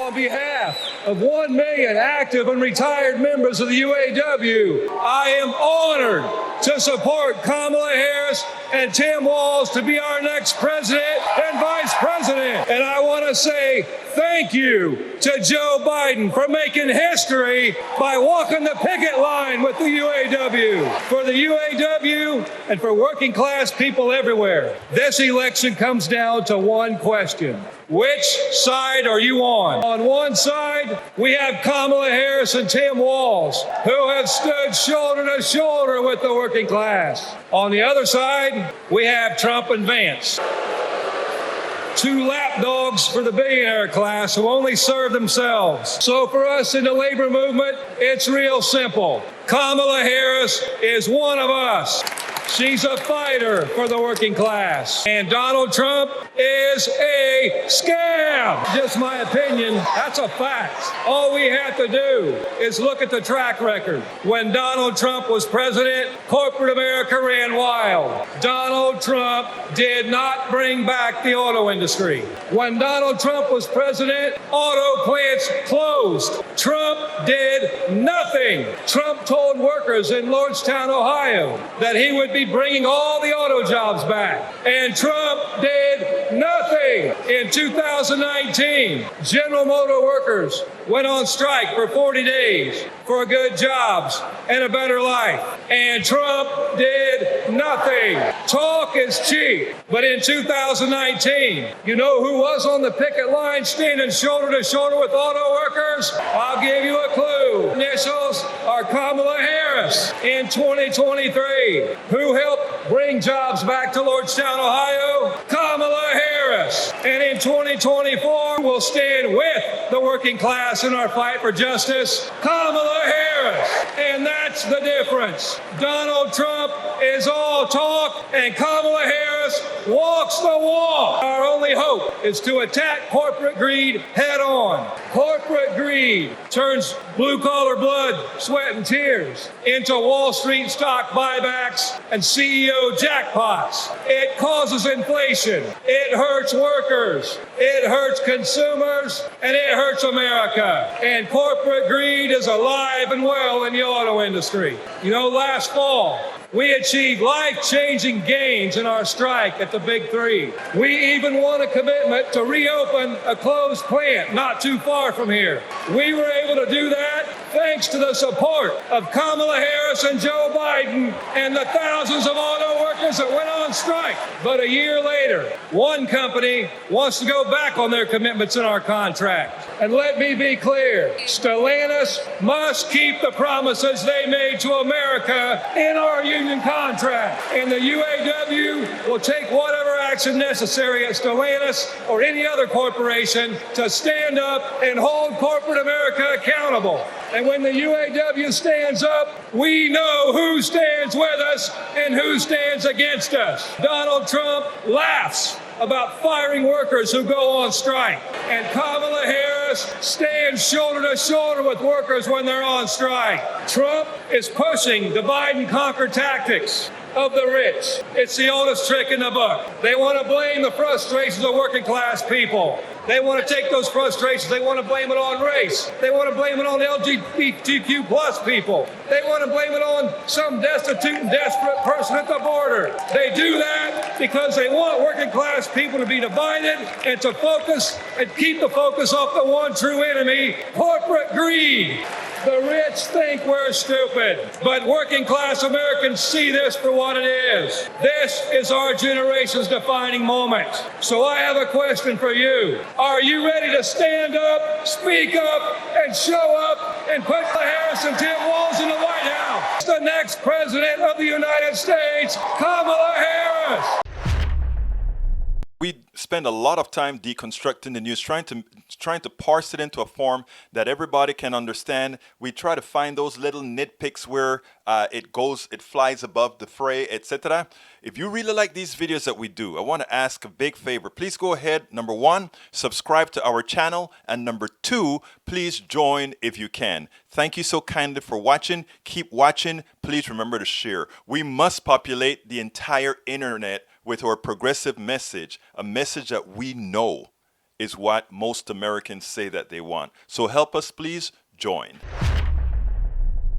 On behalf of 1 million active and retired members of the UAW, I am honored to support Kamala Harris and Tim Walz to be our next president and vice president. And I want to say thank you to Joe Biden for making history by walking the picket line with the UAW. For the UAW and for working class people everywhere, this election comes down to one question. Which side are you on? On one side, we have Kamala Harris and Tim Walz, who have stood shoulder to shoulder with the working class. On the other side, we have Trump and Vance, two lapdogs for the billionaire class who only serve themselves. So for us in the labor movement, it's real simple. Kamala Harris is one of us. She's a fighter for the working class. And Donald Trump is a scam. Just my opinion, that's a fact. All we have to do is look at the track record. When Donald Trump was president, corporate America ran wild. Donald Trump did not bring back the auto industry. When Donald Trump was president, auto plants closed. Trump did nothing. Trump told workers in Lordstown, Ohio, that he would be bringing all the auto jobs back. And Trump did nothing. In 2019, General Motor workers went on strike for 40 days for good jobs and a better life. And Trump did nothing. Talk is cheap. But in 2019, you know who was on the picket line standing shoulder to shoulder with auto workers? I'll give you a clue. Initials are Kamala Harris. In 2023, who helped bring jobs back to Lordstown, Ohio? Kamala Harris. And in 2024, we'll stand with the working class in our fight for justice. Kamala Harris. And that's the difference. Donald Trump is all talk, and Kamala Harris walks the walk. Our only hope is to attack corporate greed head on. Corporate greed turns blue-collar blood, sweat, and tears into Wall Street stock buybacks and CEO jackpots. It causes inflation. It hurts workers. It hurts consumers, and it hurts America. And corporate greed is alive and well in the auto industry. You know, last fall, we achieved life-changing gains in our strike at the Big Three. We even won a commitment to reopen a closed plant not too far from here. We were able to do that thanks to the support of Kamala Harris and Joe Biden and the thousands of auto workers that went on strike. But a year later, one company wants to go back on their commitments in our contract. And let me be clear, Stellantis must keep the promises they made to America in our union contract. And the UAW will take whatever action necessary at Stellantis or any other corporation to stand up and hold corporate America accountable. And when the UAW stands up, we know who stands with us and who stands against us. Donald Trump laughs about firing workers who go on strike. And Kamala Harris stands shoulder to shoulder with workers when they're on strike. Trump is pushing the Biden-conquer tactics of the rich. It's the oldest trick in the book. They want to blame the frustrations of working class people. They want to take those frustrations, they want to blame it on race. They want to blame it on LGBTQ plus people. They want to blame it on some destitute and desperate person at the border. They do that because they want working class people to be divided and to focus and keep the focus off the one true enemy, corporate greed. The rich think we're stupid, but working class Americans see this for what it is. This is our generation's defining moment. So I have a question for you. Are you ready to stand up, speak up, and show up and put Harris and Tim Walz in the White House? The next president of the United States, Kamala Harris. We spend a lot of time deconstructing the news, trying to parse it into a form that everybody can understand. We try to find those little nitpicks where it flies above the fray, etc. If you really like these videos that we do, I want to ask a big favor. Please go ahead. Number one, subscribe to our channel. And number two, please join if you can. Thank you so kindly for watching. Keep watching. Please remember to share. We must populate the entire internet with our progressive message, a message that we know is what most Americans say that they want. So help us, please join.